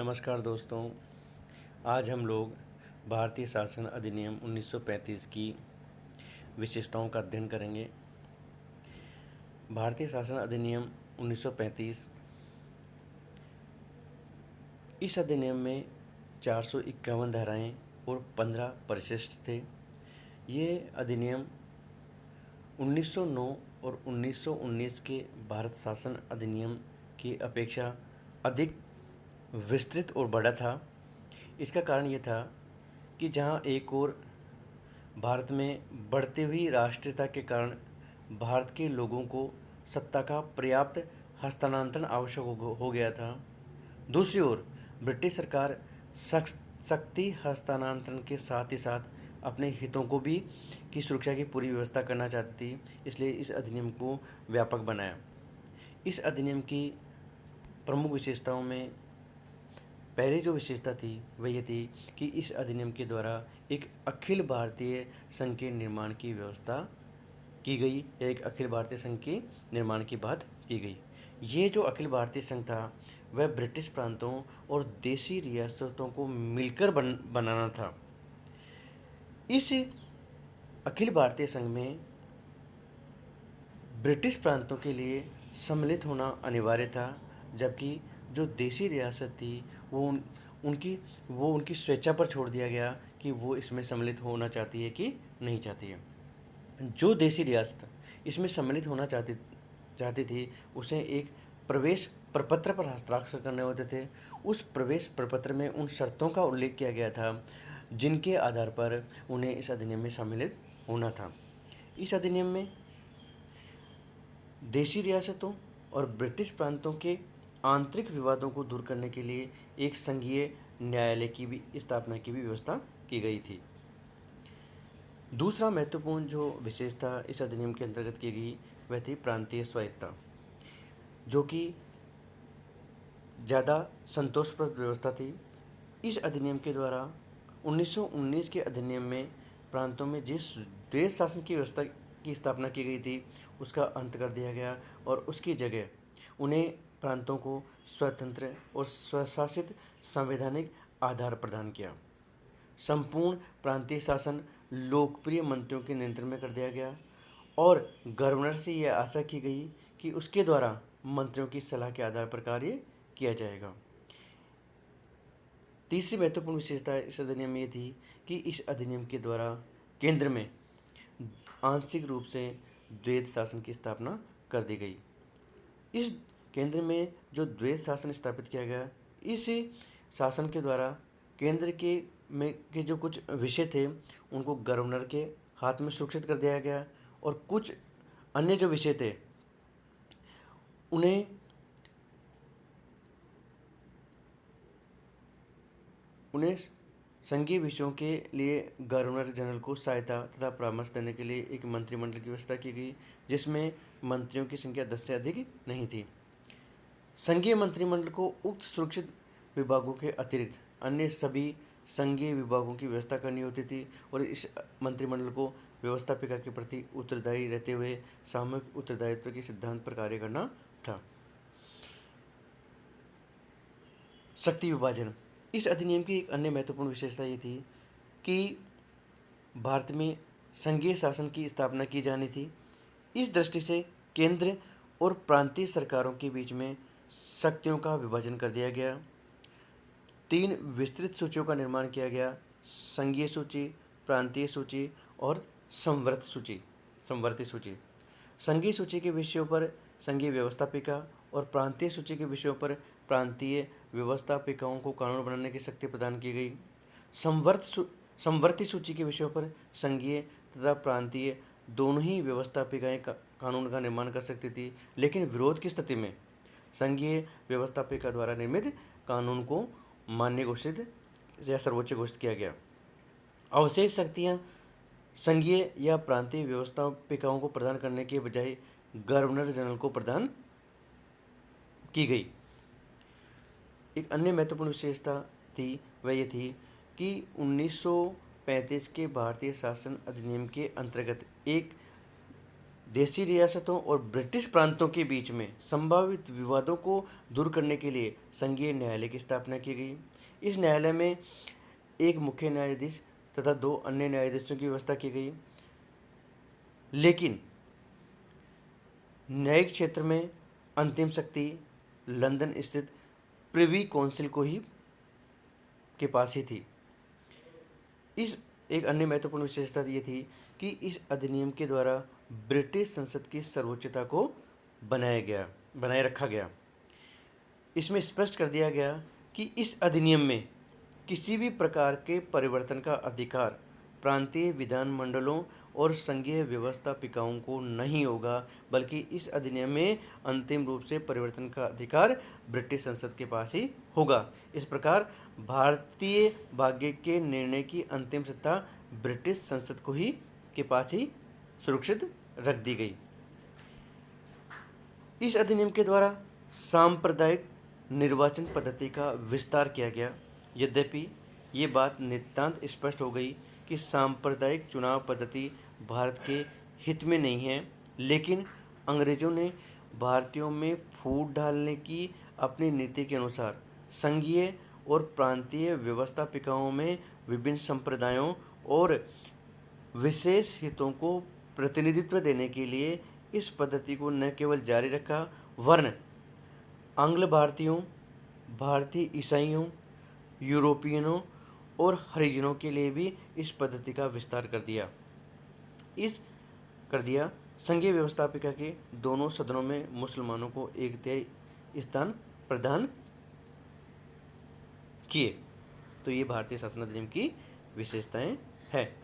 नमस्कार दोस्तों। आज हम लोग भारतीय शासन अधिनियम 1935 की विशेषताओं का अध्ययन करेंगे। भारतीय शासन अधिनियम 1935 इस अधिनियम में 451 धाराएं और 15 परिशिष्ट थे। ये अधिनियम 1909 और 1919 के भारत शासन अधिनियम की अपेक्षा अधिक विस्तृत और बड़ा था। इसका कारण ये था कि जहाँ एक ओर भारत में बढ़ती हुई राष्ट्रीयता के कारण भारत के लोगों को सत्ता का पर्याप्त हस्तांतरण आवश्यक हो गया था, दूसरी ओर ब्रिटिश सरकार शक्ति हस्तांतरण के साथ ही साथ अपने हितों को भी की सुरक्षा की पूरी व्यवस्था करना चाहती थी। इसलिए इस अधिनियम को व्यापक बनाया। इस अधिनियम की प्रमुख विशेषताओं में पहली जो विशेषता थी वह ये थी कि इस अधिनियम के द्वारा एक अखिल भारतीय संघ के निर्माण की व्यवस्था की गई। एक अखिल भारतीय संघ के निर्माण की बात की गई। ये जो अखिल भारतीय संघ था वह ब्रिटिश प्रांतों और देशी रियासतों को मिलकर बनाना था। इस अखिल भारतीय संघ में ब्रिटिश प्रांतों के लिए सम्मिलित होना अनिवार्य था, जबकि जो देशी रियासत थी उनकी स्वेच्छा पर छोड़ दिया गया कि वो इसमें सम्मिलित होना चाहती है कि नहीं चाहती है। जो देशी रियासत इसमें सम्मिलित होना चाहती थी उसे एक प्रवेश प्रपत्र पर हस्ताक्षर करने होते थे। उस प्रवेश प्रपत्र में उन शर्तों का उल्लेख किया गया था जिनके आधार पर उन्हें इस अधिनियम में सम्मिलित होना था। इस अधिनियम में देशी रियासतों और ब्रिटिश प्रांतों के आंतरिक विवादों को दूर करने के लिए एक संघीय न्यायालय की भी स्थापना की भी व्यवस्था की गई थी। दूसरा महत्वपूर्ण जो विशेषता इस अधिनियम के अंतर्गत की गई वह थी प्रांतीय स्वायत्तता, जो कि ज़्यादा संतोषप्रद व्यवस्था थी। इस अधिनियम के द्वारा 1919 के अधिनियम में प्रांतों में जिस देश शासन की व्यवस्था की स्थापना की गई थी उसका अंत कर दिया गया और उसकी जगह उन्हें प्रांतों को स्वतंत्र और स्वशासित संवैधानिक आधार प्रदान किया। संपूर्ण प्रांतीय शासन लोकप्रिय मंत्रियों के नियंत्रण में कर दिया गया और गवर्नर से यह आशा की गई कि उसके द्वारा मंत्रियों की सलाह के आधार पर कार्य किया जाएगा। तीसरी महत्वपूर्ण विशेषता इस अधिनियम में ये थी कि इस अधिनियम के द्वारा केंद्र में आंशिक रूप से द्वैध शासन की स्थापना कर दी गई। इस केंद्र में जो द्वैध शासन स्थापित किया गया, इस शासन के द्वारा केंद्र के जो कुछ विषय थे उनको गवर्नर के हाथ में सुरक्षित कर दिया गया और कुछ अन्य जो विषय थे उन्हें संघीय विषयों के लिए गवर्नर जनरल को सहायता तथा परामर्श देने के लिए एक मंत्रिमंडल की व्यवस्था की गई, जिसमें मंत्रियों की संख्या 10 से अधिक नहीं थी। संघीय मंत्रिमंडल को उक्त सुरक्षित विभागों के अतिरिक्त अन्य सभी संघीय विभागों की व्यवस्था करनी होती थी और इस मंत्रिमंडल को व्यवस्थापिका के प्रति उत्तरदायी रहते हुए सामूहिक उत्तरदायित्व के सिद्धांत पर कार्य करना था। शक्ति विभाजन। इस अधिनियम की एक अन्य महत्वपूर्ण विशेषता ये थी कि भारत में संघीय शासन की स्थापना की जानी थी। इस दृष्टि से केंद्र और प्रांतीय सरकारों के बीच में शक्तियों का विभाजन कर दिया गया। 3 विस्तृत सूचियों का निर्माण किया गया: संघीय सूची, प्रांतीय सूची और संवर्ती सूची। संघीय सूची के विषयों पर संघीय व्यवस्थापिका और प्रांतीय सूची के विषयों पर प्रांतीय व्यवस्थापिकाओं को कानून बनाने की शक्ति प्रदान की गई। संवर्ती सूची के विषयों पर संघीय तथा प्रांतीय दोनों ही व्यवस्थापिकाएं कानून का निर्माण कर सकती थी, लेकिन विरोध की स्थिति में संघीय व्यवस्थापिका द्वारा निर्मित कानून को मान्य घोषित या सर्वोच्च घोषित किया गया। अवशेष शक्तियां संघीय या प्रांतीय व्यवस्थापिकाओं को प्रदान करने के बजाय गवर्नर जनरल को प्रदान की गई। एक अन्य महत्वपूर्ण विशेषता थी वह ये थी कि 1935 के भारतीय शासन अधिनियम के अंतर्गत एक देशी रियासतों और ब्रिटिश प्रांतों के बीच में संभावित विवादों को दूर करने के लिए संघीय न्यायालय की स्थापना की गई। इस न्यायालय में एक मुख्य न्यायाधीश तथा 2 अन्य न्यायाधीशों की व्यवस्था की गई। लेकिन न्यायिक क्षेत्र में अंतिम शक्ति लंदन स्थित प्रिवी काउंसिल को ही के पास ही थी। इस एक अन्य महत्वपूर्ण विशेषता ये थी कि इस अधिनियम के द्वारा ब्रिटिश संसद की सर्वोच्चता को बनाए रखा गया। इसमें स्पष्ट कर दिया गया कि इस अधिनियम में किसी भी प्रकार के परिवर्तन का अधिकार प्रांतीय विधानमंडलों और संघीय व्यवस्थापिकाओं को नहीं होगा, बल्कि इस अधिनियम में अंतिम रूप से परिवर्तन का अधिकार ब्रिटिश संसद के पास ही होगा। इस प्रकार भारतीय भाग्य के निर्णय की अंतिम सत्ता ब्रिटिश संसद को ही के पास ही सुरक्षित रख दी गई। इस अधिनियम के द्वारा सांप्रदायिक निर्वाचन पद्धति का विस्तार किया गया। यद्यपि ये बात नितांत स्पष्ट हो गई कि सांप्रदायिक चुनाव पद्धति भारत के हित में नहीं है, लेकिन अंग्रेजों ने भारतीयों में फूट डालने की अपनी नीति के अनुसार संघीय और प्रांतीय व्यवस्थापिकाओं में विभिन्न संप्रदायों और विशेष हितों को प्रतिनिधित्व देने के लिए इस पद्धति को न केवल जारी रखा, वरन आंग्ल भारतीयों, भारतीय ईसाइयों, यूरोपियनों और हरिजनों के लिए भी इस पद्धति का विस्तार कर दिया। संघीय व्यवस्थापिका के दोनों सदनों में मुसलमानों को 1/3 स्थान प्रदान किए। तो ये भारतीय शासन अधिनियम की विशेषताएं हैं।